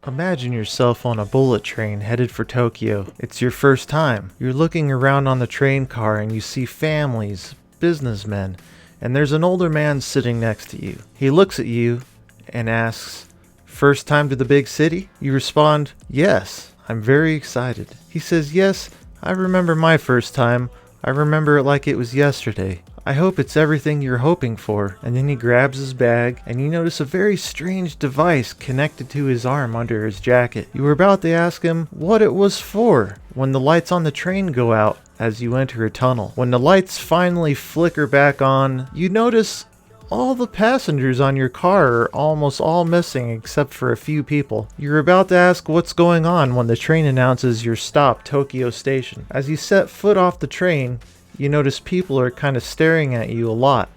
Imagine yourself on a bullet train headed for Tokyo. It's your first time. You're looking around on the train car and you see families, businessmen, and there's an older man sitting next to you. He looks at you and asks, "First time to the big city?" You respond, "Yes, I'm very excited." He says, "Yes, I remember my first time. I remember it like it was yesterday. I hope it's everything you're hoping for." And then he grabs his bag, and you notice a very strange device connected to his arm under his jacket. You were about to ask him what it was for when the lights on the train go out as you enter a tunnel. When the lights finally flicker back on, you notice all the passengers on your car are almost all missing except for a few people. You're about to ask what's going on when the train announces your stop, Tokyo Station. As you set foot off the train, you notice people are kind of staring at you a lot.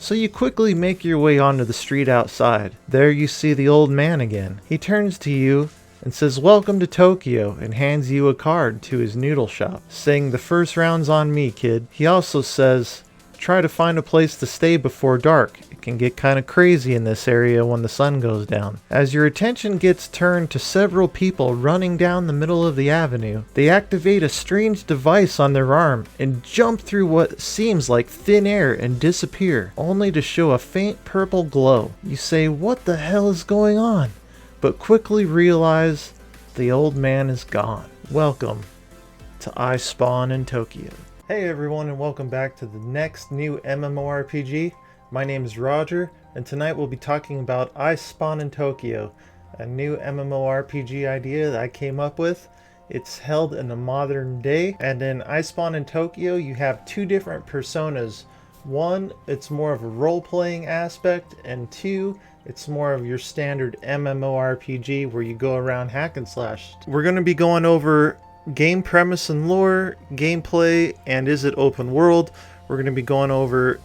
So you quickly make your way onto the street outside. There you see the old man again. He turns to you and says, "Welcome to Tokyo," and hands you a card to his noodle shop, saying, "The first round's on me, kid." He also says, "Try to find a place to stay before dark. It can get kind of crazy in this area when the sun goes down." As your attention gets turned to several people running down the middle of the avenue, they activate a strange device on their arm and jump through what seems like thin air and disappear, only to show a faint purple glow. You say, "What the hell is going on?" But quickly realize the old man is gone. Welcome to I Spawn in Tokyo. Hey everyone, and welcome back to the next new MMORPG. My name is Roger, and tonight we'll be talking about I Spawn in Tokyo, a new MMORPG idea that I came up with. It's held in the modern day, and in I Spawn in Tokyo you have two different personas. One, it's more of a role-playing aspect, and two, it's more of your standard MMORPG where you go around hack and slash. We're going to be going over game premise and lore, gameplay, and is it open world. We're going to be going over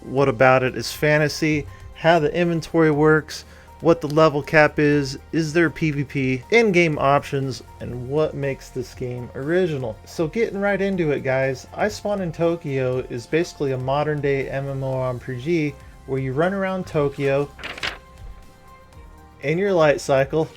what about it is fantasy, how the inventory works, what the level cap is there PvP, in-game options, and what makes this game original. So getting right into it, guys, I Spawn in Tokyo is basically a modern day MMORPG where you run around Tokyo in your light cycle.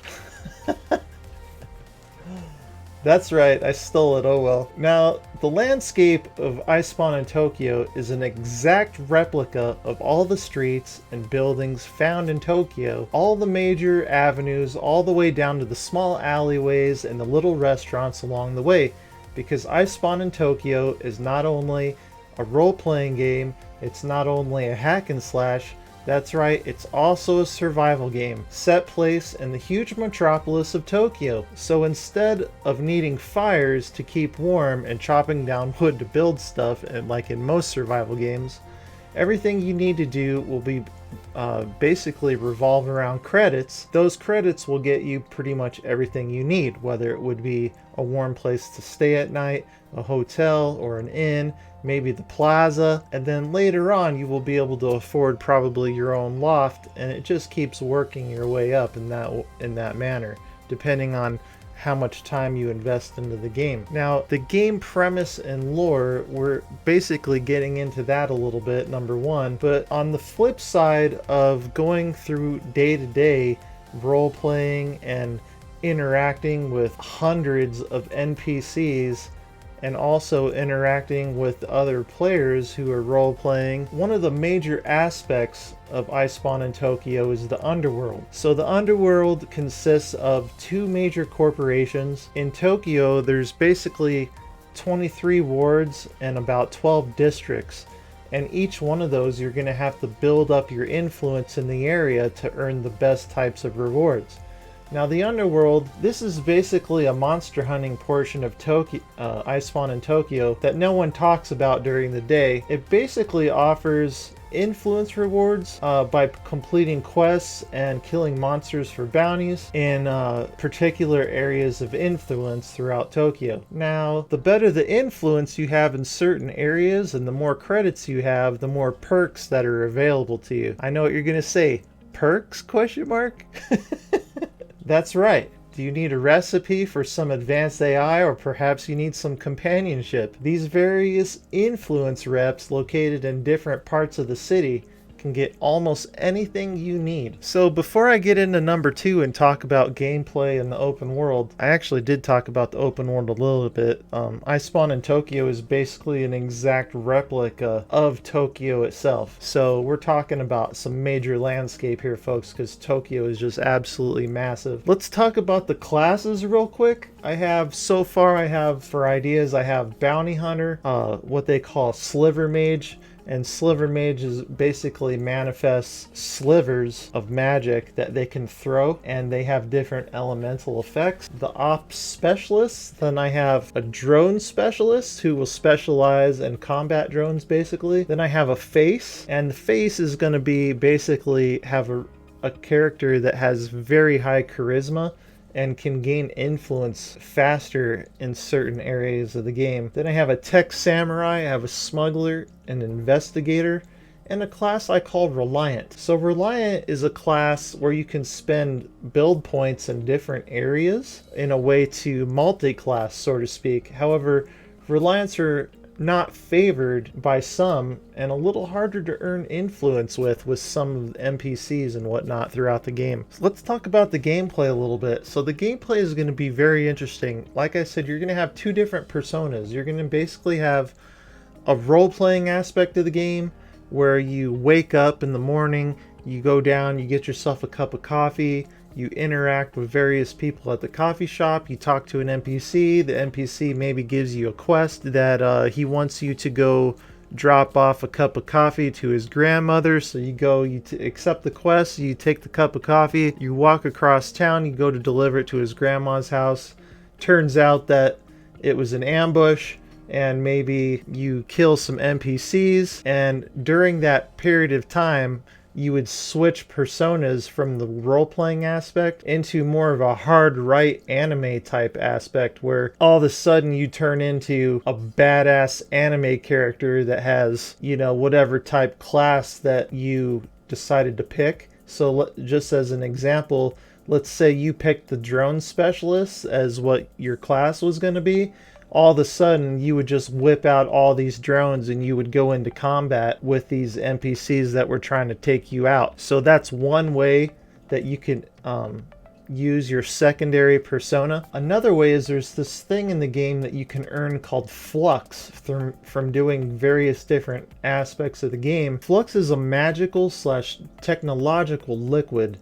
That's right, I stole it, oh well. Now, the landscape of I Spawn in Tokyo is an exact replica of all the streets and buildings found in Tokyo, all the major avenues, all the way down to the small alleyways and the little restaurants along the way. Because I Spawn in Tokyo is not only a role-playing game, it's not only a hack and slash, that's right, it's also a survival game, set place in the huge metropolis of Tokyo. So instead of needing fires to keep warm and chopping down wood to build stuff, and like in most survival games, everything you need to do will be basically revolve around credits. Those credits will get you pretty much everything you need, whether it would be a warm place to stay at night, a hotel or an inn, maybe the plaza, and then later on you will be able to afford probably your own loft, and it just keeps working your way up in that manner, depending on how much time you invest into the game. Now, the game premise and lore, we're basically getting into that a little bit, number one, but on the flip side of going through day-to-day role-playing and interacting with hundreds of NPCs and also interacting with other players who are role-playing, one of the major aspects of I Spawn in Tokyo is the Underworld. So the Underworld consists of two major corporations. In Tokyo, there's basically 23 wards and about 12 districts. And each one of those, you're going to have to build up your influence in the area to earn the best types of rewards. Now, the Underworld, this is basically a monster hunting portion of Tokyo, I Spawn in Tokyo, that no one talks about during the day. It basically offers influence rewards by completing quests and killing monsters for bounties in particular areas of influence throughout Tokyo. Now, the better the influence you have in certain areas and the more credits you have, the more perks that are available to you. I know what you're gonna say. Perks? Question mark? That's right. Do you need a recipe for some advanced AI, or perhaps you need some companionship? These various influence reps located in different parts of the city can get almost anything you need. So before I get into number 2 and talk about gameplay in the open world, I actually did talk about the open world a little bit. I Spawn in Tokyo is basically an exact replica of Tokyo itself. So we're talking about some major landscape here, folks, because Tokyo is just absolutely massive. Let's talk about the classes real quick. So far I have for ideas, I have Bounty Hunter, what they call Sliver Mage, and Sliver Mage is basically manifests slivers of magic that they can throw, and they have different elemental effects. The Ops Specialist, then I have a Drone Specialist who will specialize in combat drones basically. Then I have a Face, and the Face is going to be basically have a character that has very high charisma and can gain influence faster in certain areas of the game. Then I have a Tech Samurai, I have a Smuggler, an Investigator, and a class I call Reliant. So Reliant is a class where you can spend build points in different areas in a way to multi-class, so to speak. However, Reliants are not favored by some and a little harder to earn influence with some of the NPCs and whatnot throughout the game. So let's talk about the gameplay a little bit. So the gameplay is going to be very interesting. Like I said, you're going to have two different personas. You're going to basically have a role-playing aspect of the game where you wake up in the morning, you go down, you get yourself a cup of coffee, you interact with various people at the coffee shop, you talk to an NPC, the NPC maybe gives you a quest that he wants you to go drop off a cup of coffee to his grandmother. So you go, accept the quest, you take the cup of coffee, you walk across town, you go to deliver it to his grandma's house. Turns out that it was an ambush, and maybe you kill some NPCs, and during that period of time you would switch personas from the role-playing aspect into more of a hard right anime type aspect, where all of a sudden you turn into a badass anime character that has, you know, whatever type class that you decided to pick. So just as an example, let's say you picked the Drone Specialist as what your class was going to be. All of a sudden you would just whip out all these drones and you would go into combat with these NPCs that were trying to take you out. So that's one way that you can use your secondary persona. Another way is there's this thing in the game that you can earn called Flux from doing various different aspects of the game. Flux is a magical / technological liquid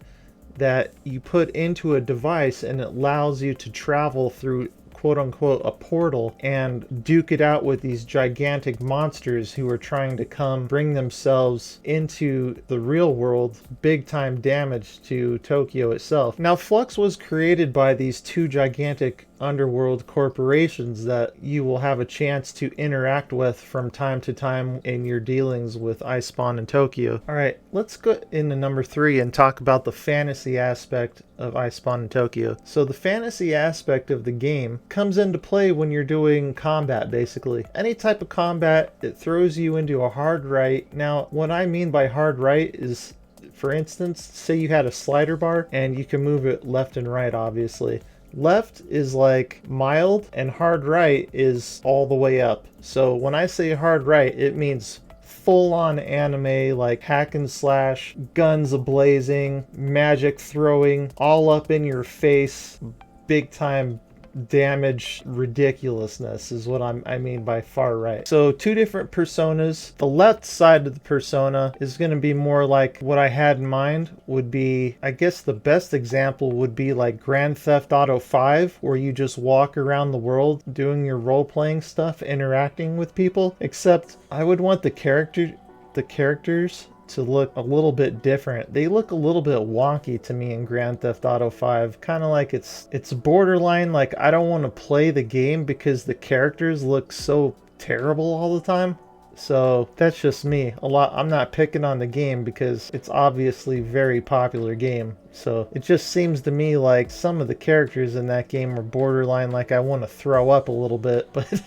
that you put into a device, and it allows you to travel through quote-unquote a portal and duke it out with these gigantic monsters who are trying to come bring themselves into the real world, big time damage to Tokyo itself. Now Flux was created by these two gigantic underworld corporations that you will have a chance to interact with from time to time in your dealings with I Spawn in Tokyo. Alright, let's go into number 3 and talk about the fantasy aspect of I Spawn in Tokyo. So the fantasy aspect of the game comes into play when you're doing combat, basically. Any type of combat, it throws you into a hard right. Now, what I mean by hard right is, for instance, say you had a slider bar and you can move it left and right, obviously. Left is like mild, and hard right is all the way up. So when I say hard right, it means full-on anime, like hack and slash, guns a-blazing, magic throwing, all up in your face, big time damage ridiculousness is what I mean by far right. So two different personas. The left side of the persona is going to be more like what I had in mind would be, I guess the best example would be like Grand Theft Auto 5, where you just walk around the world doing your role-playing stuff, interacting with people, except I would want the characters to look a little bit different. They look a little bit wonky to me in Grand Theft Auto 5. Kind of like it's borderline like I don't want to play the game because the characters look so terrible all the time. So that's just me. I'm not picking on the game because it's obviously a very popular game. So it just seems to me like some of the characters in that game are borderline like I want to throw up a little bit, but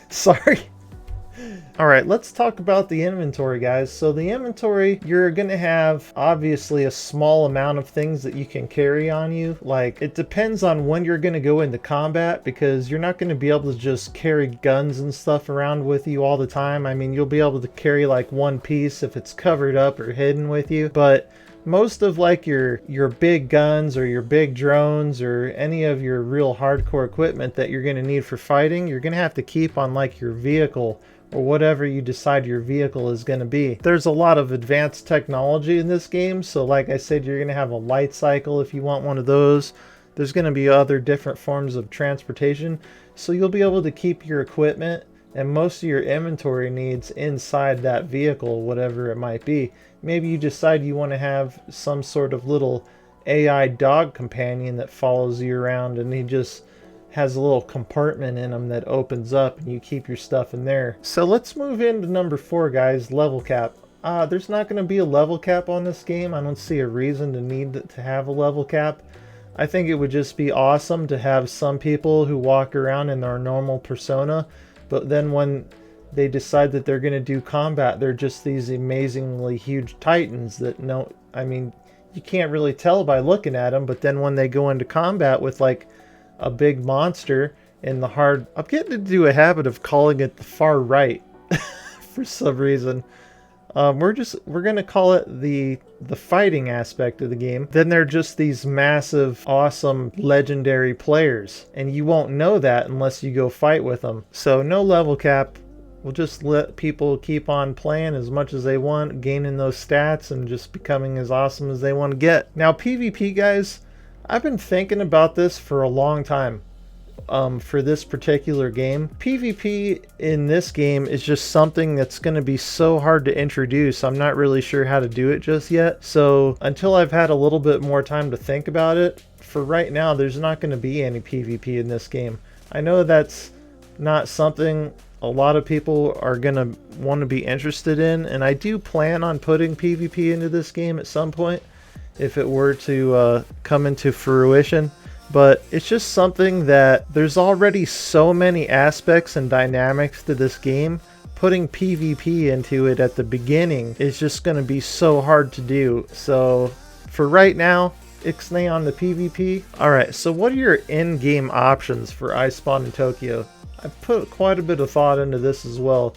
sorry. All right, let's talk about the inventory, guys. So the inventory, you're going to have obviously a small amount of things that you can carry on you. Like, it depends on when you're going to go into combat, because you're not going to be able to just carry guns and stuff around with you all the time. I mean, you'll be able to carry like one piece if it's covered up or hidden with you, but most of like your big guns or your big drones or any of your real hardcore equipment that you're going to need for fighting, you're going to have to keep on like your vehicle or whatever you decide your vehicle is going to be. There's a lot of advanced technology in this game, so like I said, you're going to have a light cycle if you want one of those. There's going to be other different forms of transportation, so you'll be able to keep your equipment and most of your inventory needs inside that vehicle, whatever it might be. Maybe you decide you want to have some sort of little AI dog companion that follows you around, and he just has a little compartment in them that opens up and you keep your stuff in there. So let's move into number 4, guys, level cap. There's not going to be a level cap on this game. I don't see a reason to need to have a level cap. I think it would just be awesome to have some people who walk around in their normal persona, but then when they decide that they're going to do combat, they're just these amazingly huge titans that you can't really tell by looking at them, but then when they go into combat with like a big monster in the hard... I'm getting into a habit of calling it the far right for some reason. We're going to call it the fighting aspect of the game. Then they're just these massive, awesome, legendary players. And you won't know that unless you go fight with them. So no level cap. We'll just let people keep on playing as much as they want, gaining those stats and just becoming as awesome as they want to get. Now PvP, guys, I've been thinking about this for a long time. For this particular game, PvP in this game is just something that's going to be so hard to introduce. I'm not really sure how to do it just yet. So until I've had a little bit more time to think about it, for right now, there's not going to be any PvP in this game. I know that's not something a lot of people are going to want to be interested in, and I do plan on putting PvP into this game at some point if it were to come into fruition. But it's just something that there's already so many aspects and dynamics to this game. Putting PvP into it at the beginning is just going to be so hard to do. So for right now, ixnay on the PvP. Alright, so what are your in-game options for I Spawn in Tokyo? I put quite a bit of thought into this as well.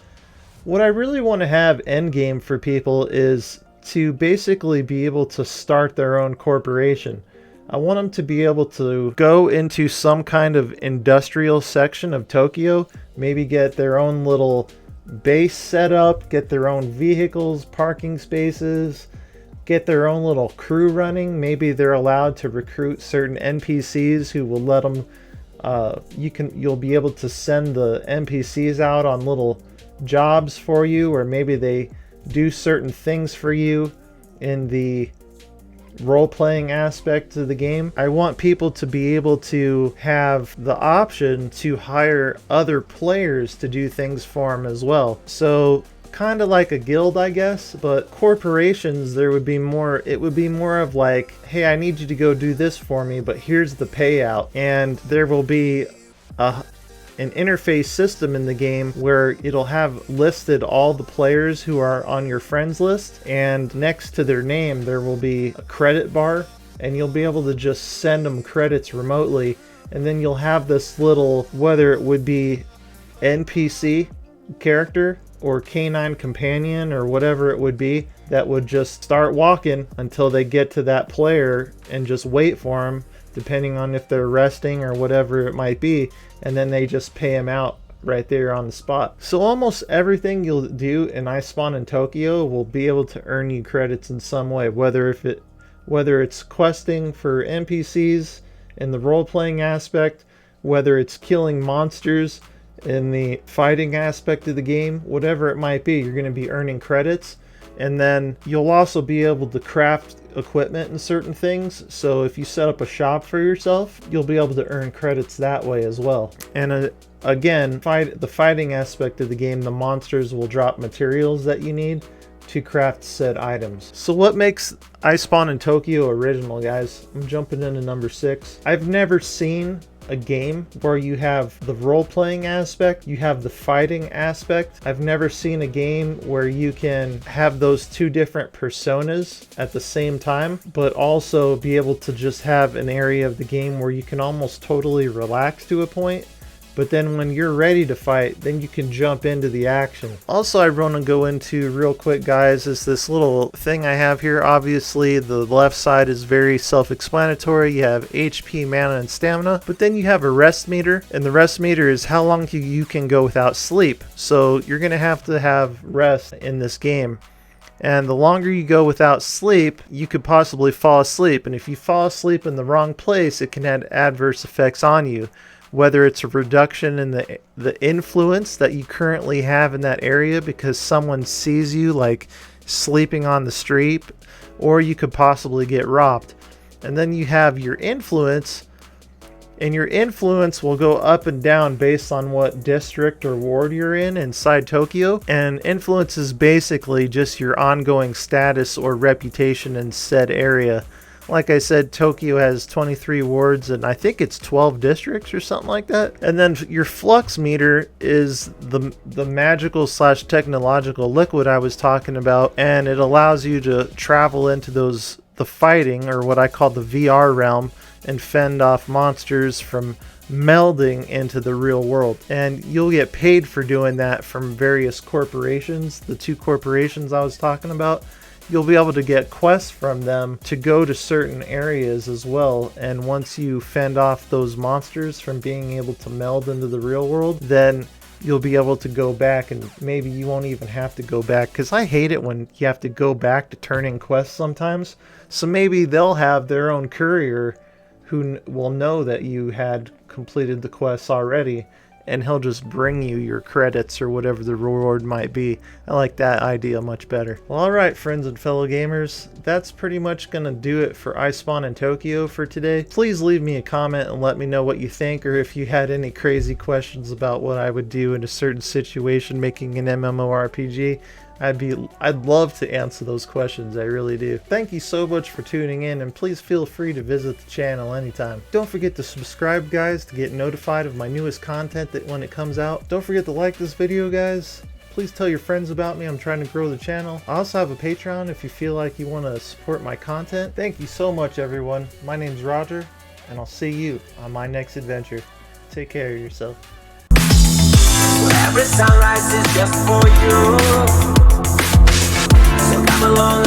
What I really want to have end-game for people is to basically be able to start their own corporation. I want them to be able to go into some kind of industrial section of Tokyo, maybe get their own little base set up, get their own vehicles, parking spaces, get their own little crew running. Maybe they're allowed to recruit certain NPCs who will let them, you'll be able to send the NPCs out on little jobs for you, or maybe they do certain things for you in the role-playing aspect of the game. I want people to be able to have the option to hire other players to do things for them as well. So kind of like a guild, I guess, but corporations, it would be more of like, hey, I need you to go do this for me, but here's the payout. And there will be an interface system in the game where it'll have listed all the players who are on your friends list, and next to their name there will be a credit bar, and you'll be able to just send them credits remotely. And then you'll have this little, whether it would be NPC character or canine companion or whatever it would be, that would just start walking until they get to that player and just wait for them, depending on if they're resting or whatever it might be, and then they just pay them out right there on the spot. So almost everything you'll do in I Spawn in Tokyo will be able to earn you credits in some way, whether it's questing for NPCs in the role-playing aspect, whether it's killing monsters in the fighting aspect of the game, whatever it might be, you're going to be earning credits. And then you'll also be able to craft equipment and certain things. So if you set up a shop for yourself, you'll be able to earn credits that way as well. And again, the fighting aspect of the game, the monsters will drop materials that you need to craft said items. So what makes I Spawn in Tokyo original, guys? I'm jumping into number 6. I've never seen a game where you have the role-playing aspect, you have the fighting aspect. I've never seen a game where you can have those two different personas at the same time, but also be able to just have an area of the game where you can almost totally relax to a point. But then when you're ready to fight, then you can jump into the action. Also, I want to go into real quick, guys, is this little thing I have here. Obviously, the left side is very self-explanatory. You have HP, mana, and stamina. But then you have a rest meter, and the rest meter is how long you can go without sleep. So you're going to have rest in this game. And the longer you go without sleep, you could possibly fall asleep. And if you fall asleep in the wrong place, it can have adverse effects on you. Whether it's a reduction in the influence that you currently have in that area because someone sees you like sleeping on the street, or you could possibly get robbed. And then you have your influence, and your influence will go up and down based on what district or ward you're in inside Tokyo. And influence is basically just your ongoing status or reputation in said area. Like I said, Tokyo has 23 wards and I think it's 12 districts or something like that. And then your flux meter is the magical / technological liquid I was talking about, and it allows you to travel into the fighting, or what I call the VR realm, and fend off monsters from melding into the real world. And you'll get paid for doing that from various corporations. The two corporations I was talking about, you'll be able to get quests from them to go to certain areas as well. And once you fend off those monsters from being able to meld into the real world, then you'll be able to go back, and maybe you won't even have to go back, because I hate it when you have to go back to turn in quests sometimes. So maybe they'll have their own courier who will know that you had completed the quests already, and he'll just bring you your credits or whatever the reward might be. I like that idea much better. Well, alright, friends and fellow gamers, that's pretty much gonna do it for I Spawn in Tokyo for today. Please leave me a comment and let me know what you think, or if you had any crazy questions about what I would do in a certain situation making an MMORPG. I'd love to answer those questions, I really do. Thank you so much for tuning in, and please feel free to visit the channel anytime. Don't forget to subscribe, guys, to get notified of my newest content when it comes out. Don't forget to like this video, guys. Please tell your friends about me. I'm trying to grow the channel. I also have a Patreon if you feel like you want to support my content. Thank you so much, everyone. My name's Roger, and I'll see you on my next adventure. Take care of yourself. Every sunrise is just for you. So come along.